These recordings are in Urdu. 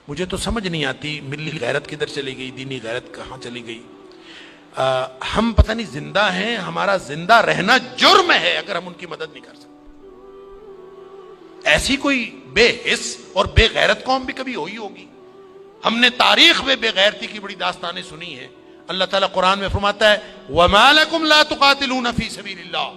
مجھے تو سمجھ نہیں آتی ملی غیرت کدھر چلی گئی، دینی غیرت کہاں چلی گئی۔ ہم پتہ نہیں زندہ ہیں، ہمارا زندہ رہنا جرم ہے اگر ہم ان کی مدد نہیں کر سکتے۔ ایسی کوئی بے حس اور بے غیرت قوم بھی کبھی ہوئی ہوگی؟ ہم نے تاریخ میں بے غیرتی کی بڑی داستانیں سنی ہیں۔ اللہ تعالیٰ قرآن میں فرماتا ہے وَمَا لَكُمْ لَا تُقَاتِلُونَ فِي سَبِيلِ اللَّهِ،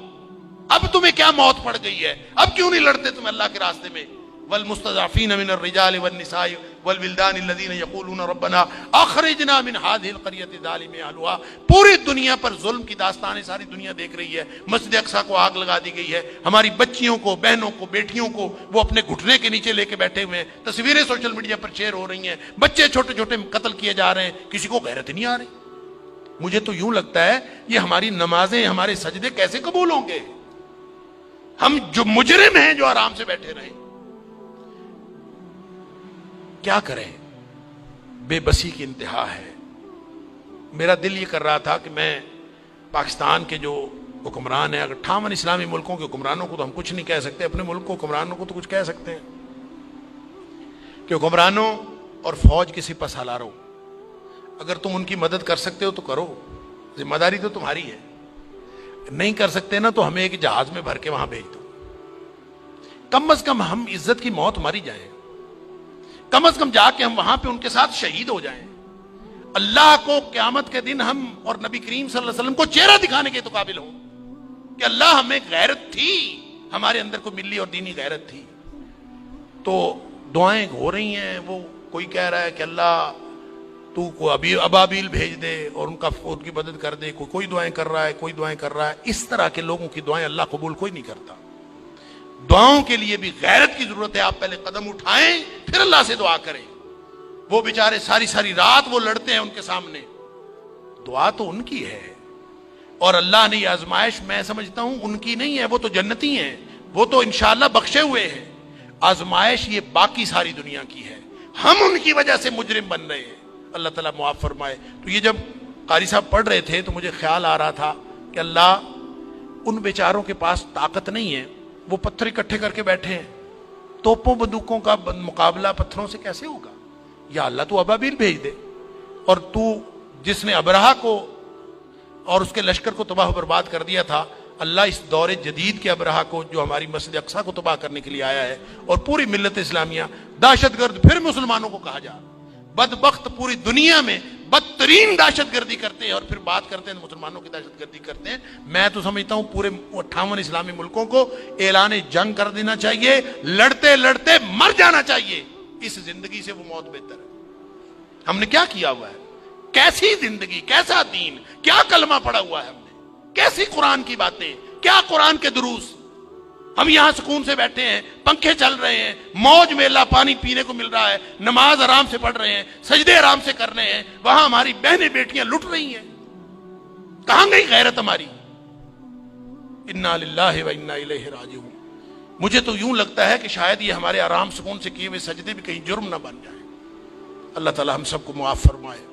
اب تمہیں کیا موت پڑ گئی ہے، اب کیوں نہیں لڑتے تم اللہ کے راستے میں؟ والمستضعفین من الرجال والنساء والولدان الذین یقولون ربنا اخرجنا من هذه القرية الظالم اهلها۔ پوری دنیا پر ظلم کی داستانیں ساری دنیا دیکھ رہی ہے۔ مسجد اقصی کو آگ لگا دی گئی ہے، ہماری بچیوں کو، بہنوں کو، بیٹیوں کو وہ اپنے گھٹنے کے نیچے لے کے بیٹھے ہوئے ہیں، تصویریں سوشل میڈیا پر شیئر ہو رہی ہیں، بچے چھوٹے چھوٹے قتل کیے جا رہے ہیں، کسی کو غیرت نہیں آ رہی۔ مجھے تو یوں لگتا ہے یہ ہماری نمازیں، ہمارے سجدے کیسے قبول ہوں گے؟ ہم جو مجرم ہیں جو آرام سے بیٹھے رہیں، کیا کریں؟ بے بسی کی انتہا ہے۔ میرا دل یہ کر رہا تھا کہ میں پاکستان کے جو حکمران ہیں، اگر 58 اسلامی ملکوں کے حکمرانوں کو تو ہم کچھ نہیں کہہ سکتے، اپنے ملک کو حکمرانوں کو تو کچھ کہہ سکتے ہیں کہ حکمرانوں اور فوج کے سپہ سالاروں، اگر تم ان کی مدد کر سکتے ہو تو کرو، ذمہ داری تو تمہاری ہے۔ نہیں کر سکتے نا تو ہمیں ایک جہاز میں بھر کے وہاں بھیج دو، کم از کم ہم عزت کی موت ماری جائیں، کم از کم جا کے ہم وہاں پہ ان کے ساتھ شہید ہو جائیں، اللہ کو قیامت کے دن ہم اور نبی کریم صلی اللہ علیہ وسلم کو چہرہ دکھانے کے تو قابل ہوں کہ اللہ ہمیں غیرت تھی، ہمارے اندر کو ملی اور دینی غیرت تھی۔ تو دعائیں ہو رہی ہیں، وہ کوئی کہہ رہا ہے کہ اللہ تو کو ابابیل بھیج دے اور ان کی مدد کر دے، کوئی دعائیں کر رہا ہے، کوئی دعائیں کر رہا ہے۔ اس طرح کے لوگوں کی دعائیں اللہ قبول کوئی نہیں کرتا۔ دعاؤں کے لیے بھی غیرت کی ضرورت ہے، آپ پہلے قدم اٹھائیں پھر اللہ سے دعا کریں۔ وہ بیچارے ساری ساری رات وہ لڑتے ہیں ان کے سامنے، دعا تو ان کی ہے، اور اللہ نے یہ آزمائش میں سمجھتا ہوں ان کی نہیں ہے، وہ تو جنتی ہیں، وہ تو انشاءاللہ بخشے ہوئے ہیں۔ آزمائش یہ باقی ساری دنیا کی ہے، ہم ان کی وجہ سے مجرم بن رہے ہیں، اللہ تعالیٰ معاف فرمائے۔ تو یہ جب قاری صاحب پڑھ رہے تھے تو مجھے خیال آ رہا تھا کہ اللہ، ان بیچاروں کے پاس طاقت نہیں ہے، وہ پتھر اکٹھے کر کے بیٹھے ہیں، توپوں بندوقوں کا مقابلہ پتھروں سے کیسے ہوگا؟ یا اللہ تو ابابیل بھیج دے، اور تو جس نے ابرہہ کو اور اس کے لشکر کو تباہ و برباد کر دیا تھا، اللہ اس دور جدید کے ابرہہ کو جو ہماری مسجد اقصی کو تباہ کرنے کے لیے آیا ہے، اور پوری ملت اسلامیہ دہشت گرد پھر مسلمانوں کو کہا جا، بدبخت پوری دنیا میں بدترین دہشت گردی کرتے ہیں اور پھر بات کرتے ہیں مسلمانوں کی دہشت گردی کرتے ہیں۔ میں تو سمجھتا ہوں پورے 58 اسلامی ملکوں کو اعلان جنگ کر دینا چاہیے، لڑتے لڑتے مر جانا چاہیے، اس زندگی سے وہ موت بہتر ہے۔ ہم نے کیا کیا ہوا ہے؟ کیسی زندگی، کیسا دین، کیا کلمہ پڑا ہوا ہے ہم نے، کیسی قرآن کی باتیں، کیا قرآن کے دروس۔ ہم یہاں سکون سے بیٹھے ہیں، پنکھے چل رہے ہیں، موج میلہ پانی پینے کو مل رہا ہے، نماز آرام سے پڑھ رہے ہیں، سجدے آرام سے کر رہے ہیں، وہاں ہماری بہنیں بیٹیاں لٹ رہی ہیں۔ کہاں گئی غیرت ہماری؟ انا للہ و انا الیہ راجعون۔ مجھے تو یوں لگتا ہے کہ شاید یہ ہمارے آرام سکون سے کیے ہوئے سجدے بھی کہیں جرم نہ بن جائیں۔ اللہ تعالی ہم سب کو معاف فرمائے۔